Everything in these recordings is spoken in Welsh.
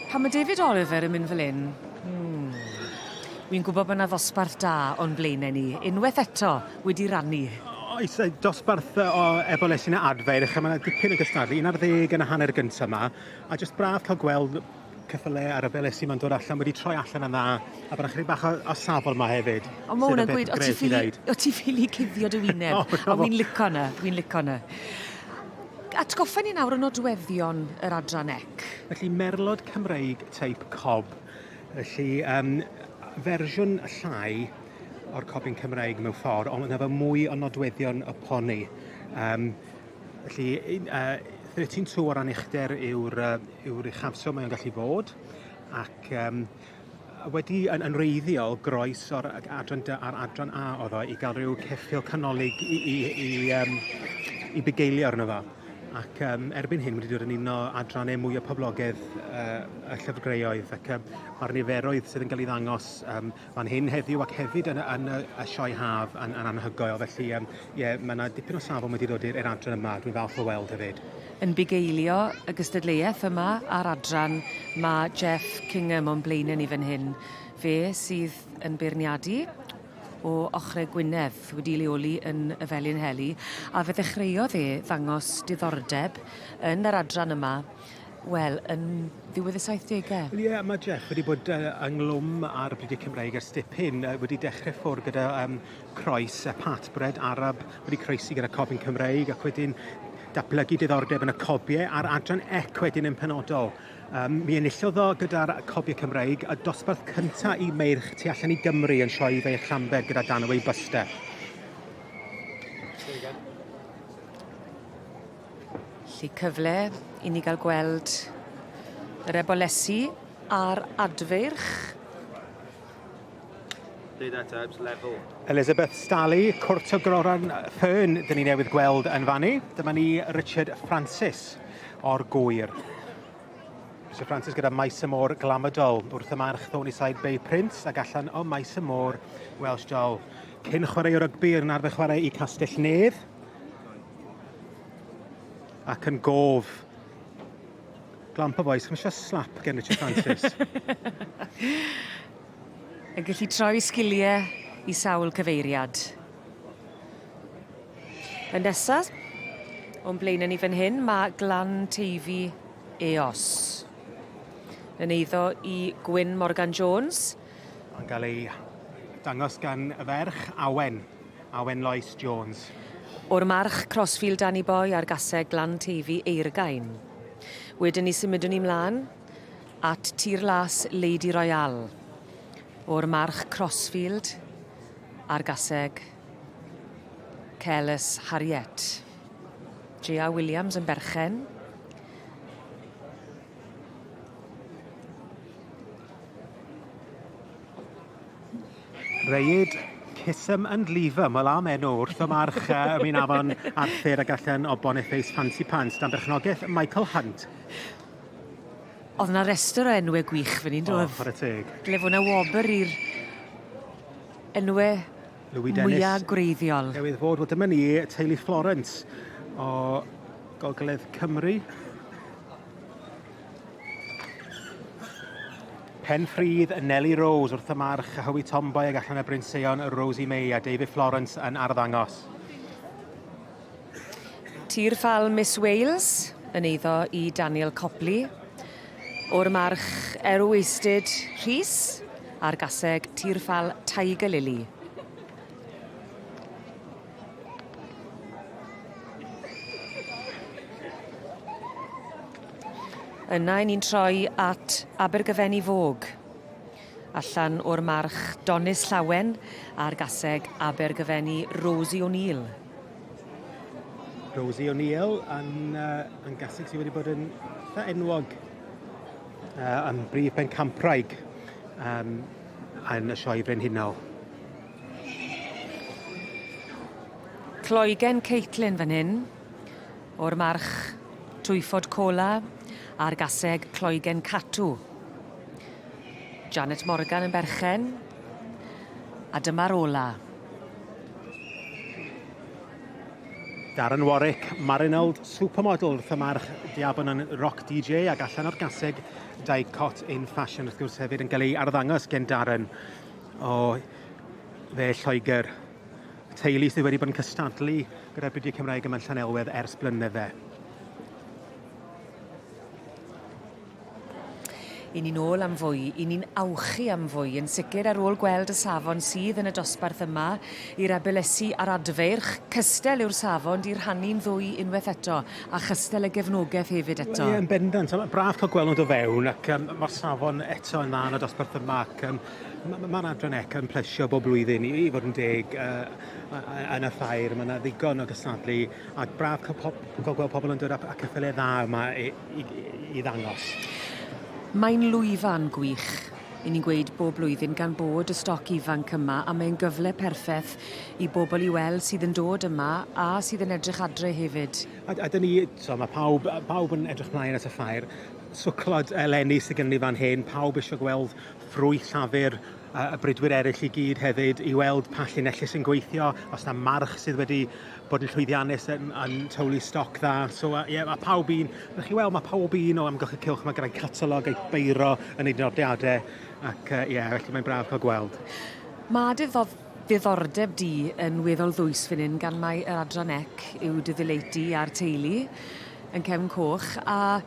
Pan mae David Oliver yn mynd fel hyn, wi'n gwybod bod yna ddosbarth da o'n blaenau ni. Unwaith eto wedi rannu. Oes, dosbarth o Eboles neu Adfarch, a mae dipyn o gystadlu, 11 yn y hanner gyntaf yma, a jyst braf cael gweld ceffylau ar y Eboles sy'n dod allan, wedi troi allan yna, a bod ychydig bach o safol yma hefyd. O, mae hwnna'n gweud, o ti ffili cuddio dy wyneb, a wi'n lico hwnna, Atgoffa ni nawr o nodweddion yr adran ec. Felly, Merlod Cymreig Teip Cob. Felly, fersiwn llai o'r cobyn Cymreig mewn ffordd, ond yna fe mwy o nodweddion y poni. Felly, 13.2 o ran uchder yw'r uchafswm mae o'n gallu bod, ac wedi yn wreiddiol groes o'r adran A oedd o i gael rhyw ceffil canolig i bugeilio arno fo. Ac erbyn hyn wedi dod yn un o adrannau mwy o poblogaidd y llyfrgreuoedd, ac mae'r niferoedd sydd yn cael ei ddangos fan hyn heddiw ac hefyd yn y sioe haf yn anhygoel. Felly, mae yna dipyn o safon wedi dod i'r adran yma, dwi'n falch o weld hefyd. Yn bugeilio y gystadleuaeth yma ar adran, mae Jeff Kingham o'n blaenau ni fan hyn. Fe sydd yn beirniadu o ochrau Gwynedd wedi leoli yn y Felin Heli, a fe ddechreuodd ddangos diddordeb yn yr adran yma, wel, yn ddiwedd y 70au. Ie, mae Jeff wedi bod ynglwm ar y Brydau Cymreig ers dipyn, wedi dechrau ffwrdd gyda croes patbred Arab, wedi croesi gyda cobyn Cymreig, ac wedyn datblygu diddordeb yn y cobiau a'r adran ec wedyn yn penodol. Mi enillodd o gyda'r cobiau Cymreig y dosbarth cyntaf i meirch tu allan i Gymru yn sioe fe Llambed gyda Danaway Buster. Lly cyfle i ni gael gweld yr ebolesu a'r adferch. Elizabeth Stally, cwrt o groran ffern, dyn ni newydd gweld yn fannu. Dyma ni Richard Francis o'r Gwyr. Sir Francis gyda maes y môr glamadol wrth y march Thornyside Bay Prince ac allan o maes y môr Welsh Joel. Cyn chwarae o rygbi yn arfer chwarae i Castell Nedd ac yn gof. Glamp o boes, chym eisiau slap gen Richard Francis. Yn gallu troi sgiliau i sawl cyfeiriad. Yn nesaf, o'n blaenau ni fan hyn, mae Glan Teifi Eos. Yn eiddo i Gwyn Morgan Jones. Yn cael ei dangos gan y ferch Awen Lois Jones. O'r march Crossfield Danny Boy ar gaseg Glan Teifi Eirgain. Wedyn ni symudwn ni mlaen at tir las Lady Royal. O'r march Crossfield ar gaseg Celes Harriet. J.A. Williams yn berchen. Reid Cysym and Lever, mae lam enw wrth y march mi'n afon Arthur ac allan o Boniface Fancy Pants, dan berchnogaeth Michael Hunt. Oedd yna restr o enwau gwych fan hyn, doedd? O, chwarae teg. Gle fod yna wobr i'r enwau mwyaf gwreiddiol. Newydd fod, wel dyma ni, teulu Florence o Gogledd Cymru. Penfridd Nelly Rose wrth y march Howie Tomboy ac allan y Brynseuon Rosie May a David Florence yn arddangos. Tir ffal Miss Wales yn eiddo i Daniel Copley. O'r march Erwystyd Rhys ar gaseg tir ffal Tiger Lily. Yna ni'n troi at Abergyfenni Fog. Allan o'r march Donis Llawen ar gaseg Abergyfenni Rosie O'Neill. Rosie O'Neill yn gaseg sydd wedi bod yn enwog yn brif ben Campraig yn y sioe Frenhinol. Cloegen Caitlin fan hyn, o'r march Twyfod Cola ar gaseg Cloegen Catw. Janet Morgan yn berchen, a dyma'r ola. Darren Warwick, Merlod supermodel wrth y march diabon yn rock DJ ac allan o'r gaseg die-cut in fashion wrth gwrs hefyd yn cael ei arddangos gen Darren o fe Lloegr. Teulu sydd wedi bod yn cystadlu gyda'r brydiau Cymraeg yma yn Llanelwedd ers blynydde. I ni'n ôl am fwy, i ni'n awchu am fwy, yn sicr ar ôl gweld y safon sydd yn y dosbarth yma i'r Ebolesu ar Adfarch, cystel yw'r safon di'r rhannu'n ddwy unwaith eto, a chystel y gefnogaeth hefyd eto. Ie, yn bendant, braf cael gweld nhw do fewn, ac mae'r safon eto yn dda yn y dosbarth yma, ac mae'r adran yn plesio bob blwyddyn i fod yn deg yn y ffair. Mae yna ddigon o gystadlu, ac braf cael gweld pobl yn dod â ceffylau dda yma i ddangos. Mae'n lwyfan gwych. I ni'n gweud bob blwyddyn gan bod y stoc ifanc yma, a mae'n gyfle perffaith i bobl i weld sydd yn dod yma a sydd yn edrych adre hefyd. A dyn ni, mae pawb yn edrych mlaen at y ffair. Swclod eleni sydd gen ni fan hyn, pawb eisiau gweld ffrwyth llafur y brydwyr eraill i gyd hefyd, i weld pa llinellau sy'n gweithio, os yna march sydd wedi bod yn llwyddiannus yn tywlu stoc dda. So, mae pawb un, ddech chi weld, mae pawb un o amgylch y cylch, mae gyda'i catalog a'i beiro yn ei nodiadau, ac felly mae'n braf cael gweld. Mae Ddiddordeb di yn weddol ddwys fan hyn gan mai yr adran yw diddileiti a'r teulu yn cefn coch, a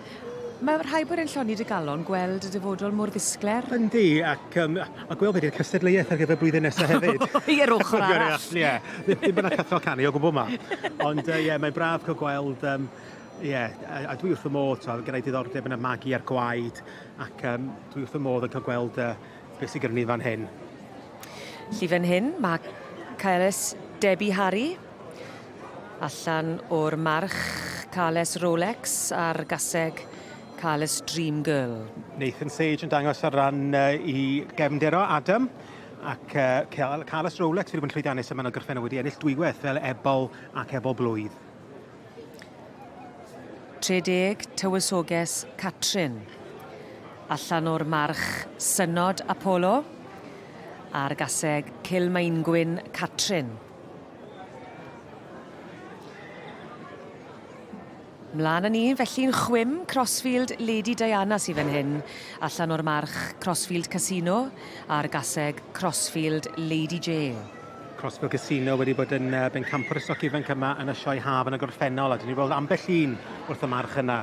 mae rhai bod yn lloni dy galon gweld y dyfodol mor ddisgler. Yndi, ac a gweld beth yw'r cystadleuaeth ar gyfer blwyddyn nesaf hefyd. I'r ochr arall. Ddim byna cyffro canu o gwbl yma. Ond mae'n braf cael gweld, a dwi wrth y modd, gyda'i diddordeb yn y magu a'r gwaed, ac dwi wrth y modd yn cael gweld beth sydd gyda ni fan hyn. Lly fan hyn, mae Cales Debbie Harry, allan o'r march Cales Rolex a'r gaseg Cales Dream Girl. Nathan Sage yn dangos ar ran i gefndero Adam, ac Cales Rolex wedi bod yn llwyddiannus yma yn y gorffennol wedi ennill dwywaith fel ebol ac ebol blwydd. 30 tywysoges Catrin, allan o'r march Synod Apollo, a'r gaseg Cilmaengwyn Catrin. Mlaen â ni, felly'n chwim Crossfield Lady Diana sydd fan hyn, allan o'r march Crossfield Casino a'r gaseg Crossfield Lady Jail. Crossfield Casino wedi bod yn ben campwr y stoc ifanc yma yn y sioe haf yn y gorffennol, a dyn ni weld ambell un wrth y march yna.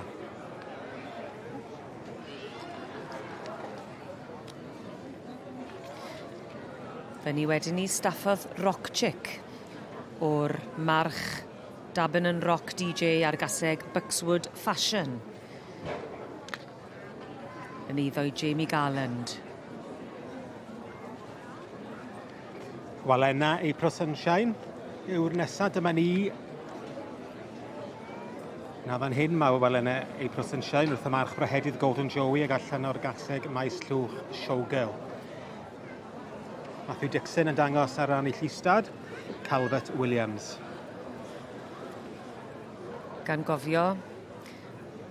Fe ni wedyn ni staffodd Rock Chick o'r march Dabin and Rock DJ ar gaseg Buxwood Fashion. Yn eiddo Jamie Garland. Walena April Sunshine yw'r nesaf, dyma ni. Na fan hyn mae Walena April Sunshine wrth y march Brahedydd Golden Joey ag allan o'r gaseg Maes Llwch Showgirl. Matthew Dixon yn dangos ar ran ei llystad, Calvert Williams. Gan gofio,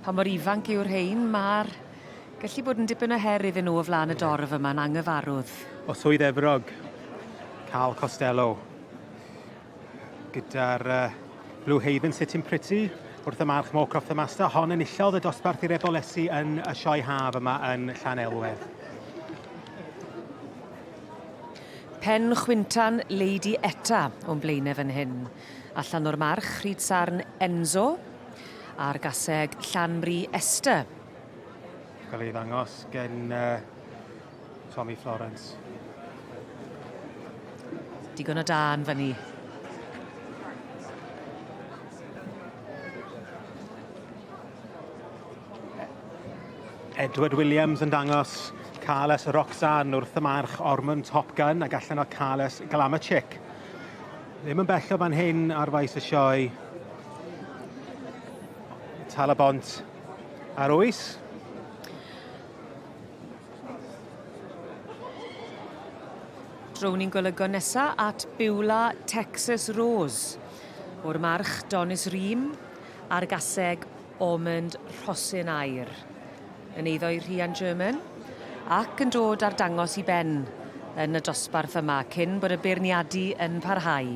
pa mor ifanc yw'r rhain, mae'r gallu bod yn dipyn o her iddyn nhw o flaen y dorf yma'n anghyfarwdd. O Swydd Efrog, Carl Costello, gyda'r Blue Haven Sitting Pretty, wrth y march Moorcroft y Master, hon yn illodd y dosbarth i'r Ebolesu yn y sioe haf yma yn Llanelwedd. Pen chwyntan Lady Etta o'n blaenau fan hyn. Allan o'r march Rhyd Sarn Enzo a'r gaseg Llanbri Esther. Gael ei ddangos gen Tommy Florence. Digon o dan fan ni. Edward Williams yn dangos Carles Roxanne wrth y march Ormond Top Gun ac allan o Carles Glamour Chick. Ddim yn bell o fan hyn ar faes y sioe. Talabont ar oes. Drown ni'n golygo nesa at Beulah Texas Rose o'r march Donis Ream a'r gaseg Ormond Rhosyn Aur. Yn eiddo i Rhian German ac yn dod ar dangos i ben yn y dosbarth yma cyn bod y beirniadu yn parhau.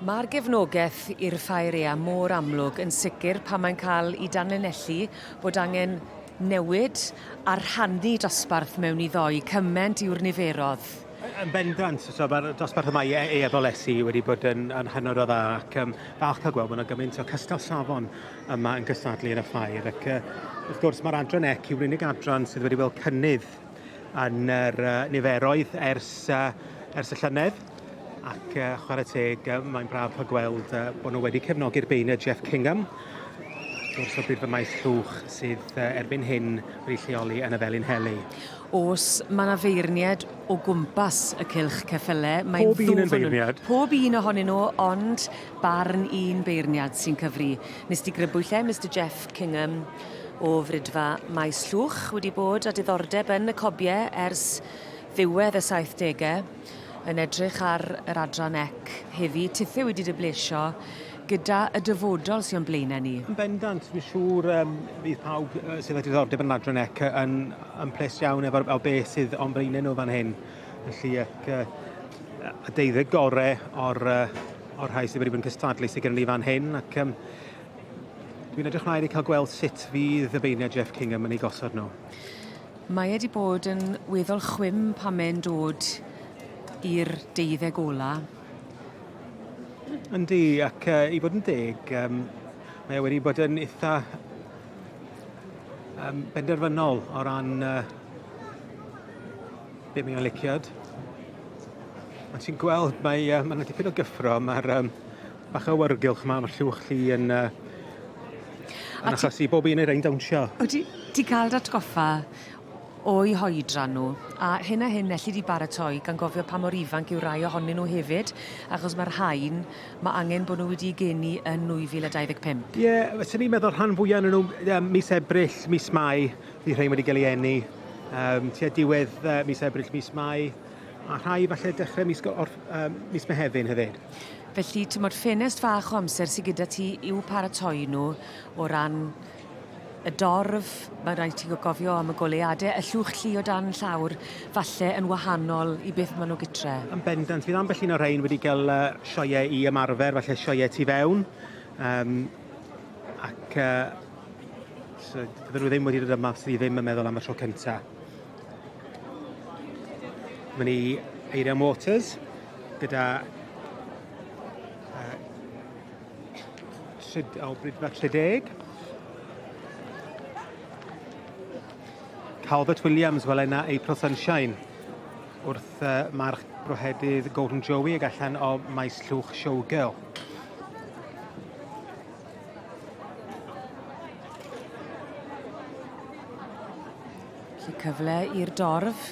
Mae'r gefnogaeth i'r ffaeria mor amlwg yn sicr pan mae'n cael ei danlinellu bod angen newid a rhannu dosbarth mewn i ddoi cyment yw'r niferodd. Yn bendant, so mae'r dosbarth yma ei ebolesu wedi bod yn hynod o dda ac falch cael gweld bod yna gymaint o cystal safon yma yn cystadlu yn y ffair ac wrth gwrs mae'r adran ec yw'r unig adran sydd wedi gweld cynnydd yn yr niferoedd ers y llynedd ac chwarae teg mae'n braf cael gweld bod nhw wedi cefnogi'r beirniad Jeff Kingham wrth o bryd fy maes llwch sydd erbyn hyn wedi lleoli yn y Felin Heli. Os mae yna feirniad o gwmpas y cylch ceffylau, Pob un yn feirniad. Pob un ohonyn nhw, ond barn un beirniad sy'n cyfri. Nes ti grybwyll Mr Jeff Kingham o frydfa maes llwch wedi bod a diddordeb yn y cobiau ers ddiwedd y 70au yn edrych ar yr adran ec heddi. Tithau wedi dyblesio gyda y dyfodol sy'n blaenau ni. Yn bendant, fi'n siŵr bydd pawb sydd wedi diddordeb yn adran ec yn ples iawn efo beth sydd o'n blaenau nhw fan hyn. Felly y deuddeg gorau o'r rhai sydd wedi bod yn cystadlu sydd gen ni fan hyn ac dwi'n edrych mlaen i cael gweld sut fydd y beirniad Jeff Kingham yn ei gosod nhw. Mae wedi bod yn weddol chwym pan mae'n dod i'r deuddeg ola. Yndi, ac i fod yn deg, mae wedi bod yn eitha benderfynol o ran beth mae'n liciod. Ond ti'n gweld, mae'n dipyn o gyffro, mae'r bach o wyrgylch yma, mae'r llwch chi yn achosi bob un ein dawnsio. Ti cael datgoffa o'i hoedran nhw, a hyn elli di baratoi gan gofio pa mor ifanc yw rai ohonyn nhw hefyd, achos mae'r hain, mae angen bod nhw wedi geni yn 2025. Ie, fyswn ni'n meddwl rhan fwyaf yn nhw mis Ebrill, mis Mai, fydd rhain wedi cael ei eni, tua diwedd mis Ebrill, mis Mai, a rhai falle dechrau mis Mehefin hefyd. Felly, ti'n modd ffenest fach o amser sydd gyda ti i'w paratoi nhw o ran y dorf, mae rhaid ti gofio am y goleadau, y llwch llu o dan llawr, falle yn wahanol i beth maen nhw gytre. Yn bendant, fydd ambell un o'r rhain wedi cael sioeau i ymarfer, falle sioeau tu fewn, ac so, fydden nhw ddim wedi dod yma sydd ddim yn meddwl am y tro cyntaf. Mae ni Eirian Waters gyda brydfa 30. Calvert Williams fel yna April Sunshine wrth march brohedydd Golden Joey ag allan o maes llwch Showgirl. Felly cyfle i'r dorf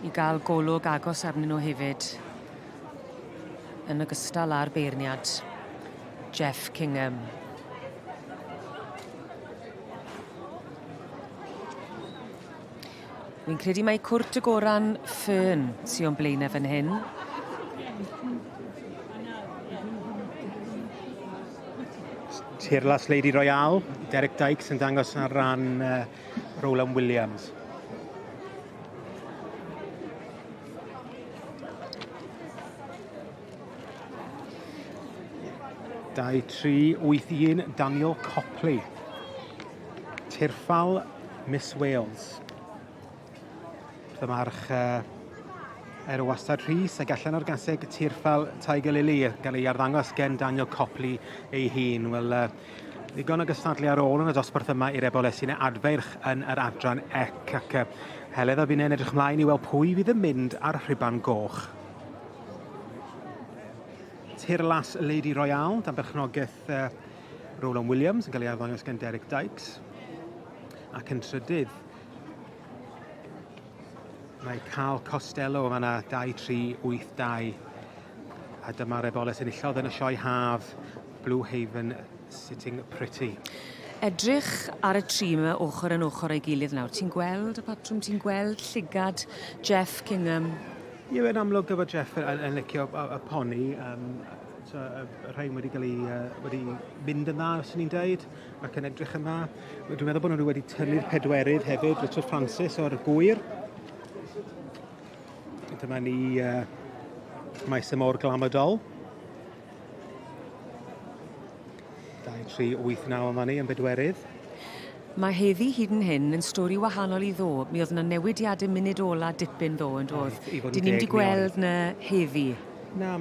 i gael golwg agos arnyn nhw hefyd yn ogystal â'r beirniad Jeff Kingham. Fi'n credu mai cwrt y goran ffyn sy'n o'n blaenau fan hyn. Tirlas Lady Royale, Derek Dykes yn dangos ar ran Roland Williams. Dau, 3, 8, 1, Daniel Copley. Tirffal Miss Wales. March wastad Rhys ac allan o'r gaseg tirffal Tiger Lily gael ei arddangos gen Daniel Copley ei hun. Wel, ddigon o gystadlu ar ôl yn y dosbarth yma i'r Eboles neu Adfarch yn yr adran ec ac heledd o fi'n edrych ymlaen i weld pwy fydd yn mynd ar rhiban goch. Tirlas Lady Royale dan berchnogaeth Roland Williams yn cael ei arddangos gen Derek Dykes ac yn trydydd mae Carl Costello yma 2, 3, 8, 2 a dyma'r Eboles enillodd yn y sioe haf Blue Haven Sitting Pretty. Edrych ar y tri yma ochr yn ochr ei gilydd nawr. Ti'n gweld y patrwm, ti'n gweld llygad Jeff Kingham? Ie, yn amlwg gyda Jeff yn licio y poni. Y rhain wedi cael wedi mynd yna, os ni'n deud, ac yn edrych yma. Dwi'n meddwl bod nhw wedi tynnu'r pedwerydd hefyd, Richard Francis o'r gwyr. Dyma ni maes y môr Glamadol. 2, 3, 8, 9 yma ni yn bedwerydd. Mae heddi hyd yn hyn yn stori wahanol i ddo. Mi oedd yna newidiadau munud ola dipyn ddo yn dod. Dyn ni'n di gweld na heddi. Na,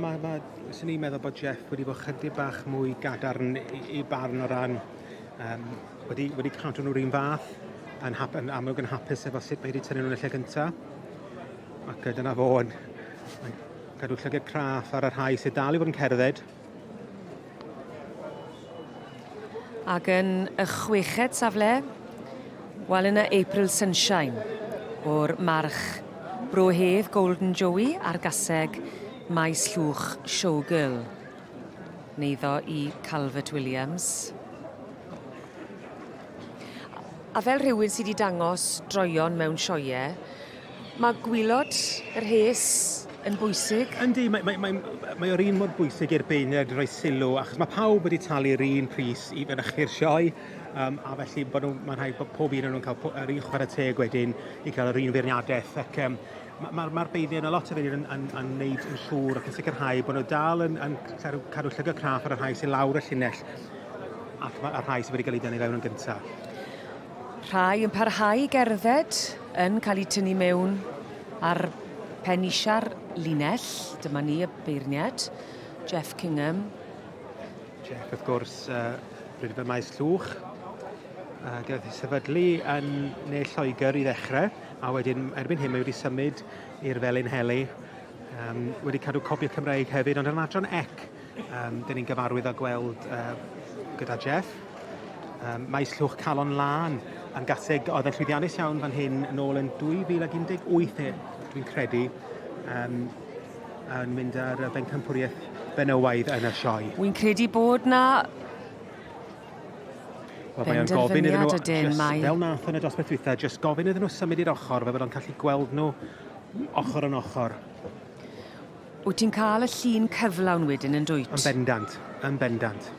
sy'n ni'n meddwl bod Jeff wedi bod chydig bach mwy gadarn i barn o ran wedi cadw nhw'r un fath yn amlwg yn hapus efo sut mae wedi tynnu nhw'n y lle gyntaf. Ac dyna fo yn cadw llygad craff ar y rhai sydd dal i fod yn cerdded. Ac yn y chweched safle, wel yna April Sunshine o'r march Brohedd Golden Joey a'r gaseg maes llwch Showgirl. Neiddo i Calvert Williams. A fel rhywun sydd wedi dangos droion mewn sioe, mae gwylod yr hes yn bwysig. Yndi, mae o'r un mor bwysig i'r beirniad roi sylw, achos mae pawb wedi talu'r un pris i fynychu'r sioe, a felly mae'n rhaid bod pob un yn nhw'n cael yr un chwarae teg wedyn i gael yr un feirniadaeth. Ac mae'r beirniad yn lot o feirniad yn wneud yn siŵr ac yn sicrhau bod nhw dal yn cadw llygad craff ar y rhai sy'n lawr y llinell ac mae'r rhai sydd wedi cael ei dynnu fewn yn gyntaf. Rhai yn parhau gerdded yn cael ei tynnu mewn ar penisia'r linell. Dyma ni y beirniad. Jeff Kingham. Jeff, wrth gwrs, bryd fe maes llwch. Gaeth ei sefydlu yn Ne Lloegr i ddechrau, a wedyn erbyn hyn mae wedi symud i'r Felin Heli. Wedi cadw copiau Cymreig hefyd, ond yn adran ec, dyn ni'n gyfarwydd â gweld gyda Jeff. Maes llwch Calon Lan yn gaseg oedd yn llwyddiannus iawn fan hyn yn ôl yn 2018, dwi'n credu, yn mynd ar bencampwriaeth benywaidd yn y sioe. Wy'n credu bod na benderfyniad ydyn mae. Fel nath yn y dosbarth dwytha, jyst gofyn iddyn nhw symud i'r ochr, fe bod o'n gallu gweld nhw ochr yn ochr. Wyt ti'n cael y llun cyflawn wedyn yn dwyt? Yn bendant.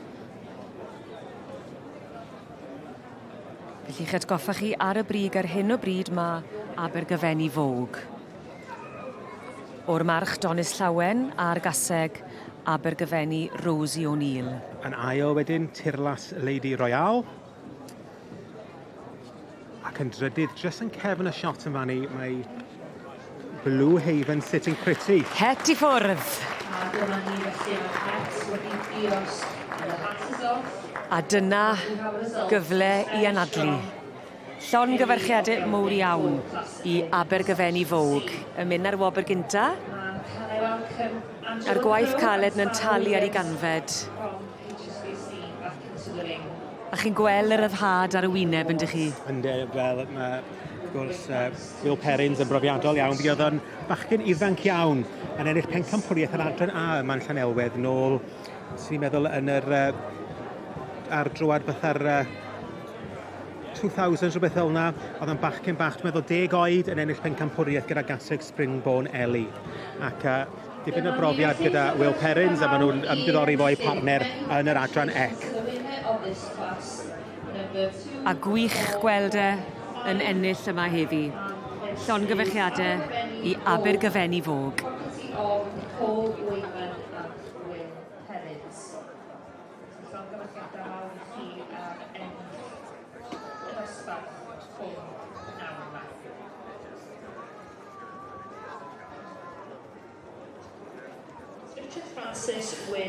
Felly chi atgoffa chi ar y brig ar hyn o bryd mae Abergyfenni Fog. O'r march Donis Llawen a'r gaseg Abergyfenni Rosie O'Neill. Yn ail wedyn, Tirlas Lady Royale. Ac yn drydydd, jyst yn cefn y shot yn fannu, mae Blue Haven Sitting Pretty. Het i ffwrdd. A dyna gyfle i anadlu. Llongyfarchiadau mowr iawn i Abergyfenni Fog. Yn mynd ar wobr gynta. A'r gwaith caled yn talu ar ei ganfed. A chi'n gweld yr yfhad ar y wyneb yn dych chi? Ynddi, fel wrth gwrs, Will Perrins yn brofiadol iawn. Fi oedd yn bachgen ifanc iawn yn ennill pencampwriaeth yr adran A yma'n Llanelwedd nôl, sy'n meddwl yn yr ar drwad beth ar 2000 rhywbeth fel yna, oedd yn bachgen bach, dwi'n meddwl 10 oed yn ennill pencampwriaeth gyda gaseg Springborn Ellie. Ac dipyn o brofiad gyda Will Perrins, a maen nhw'n ymdiddori fo'i partner yn yr adran ec. A gwych gweld yn ennill yma heddi. Llongyfarchiadau i Abergyfenni Fog.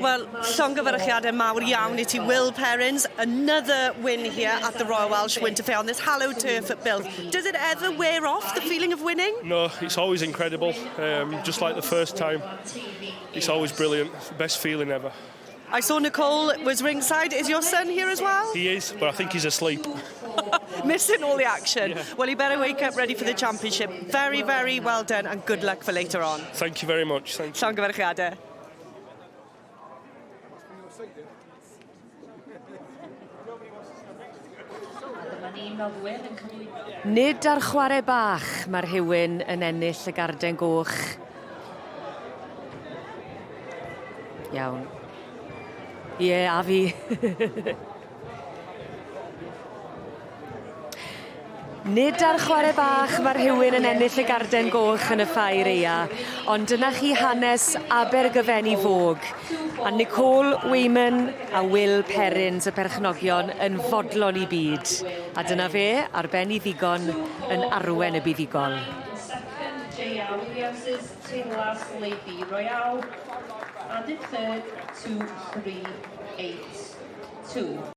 Well, llongyfarchiadau mawr iawn I ti Will Perrins, another win here at the Royal Welsh Winter Fair on this hallowed turf at Build. Does it ever wear off, the feeling of winning? No, it's always incredible. Just like the first time, it's always brilliant. It's the best feeling ever. I saw Nicole was ringside. Is your son here as well? He is, but I think he's asleep. Missing all the action. Yeah. Well, you better wake up ready for the championship. Very, very well done and good luck for later on. Thank you very much. Thank you. Llongyfarchiadau. Nid ar chwarae bach mae'r rhywun yn ennill y garden goch. Iawn. Ie, a fi. Nid ar chwarae bach mae rhywun yn ennill y garden goch yn y ffair eia, ond dyna chi hanes Abergyfenni Fog, a Nicole Weyman a Will Perrins y perchnogion yn fodlon i byd. A dyna fe, ar ben I ddigon, yn arwen y buddigol. J.R. Williams's Taylor's Lady Royale, and the third 2-3-8-2.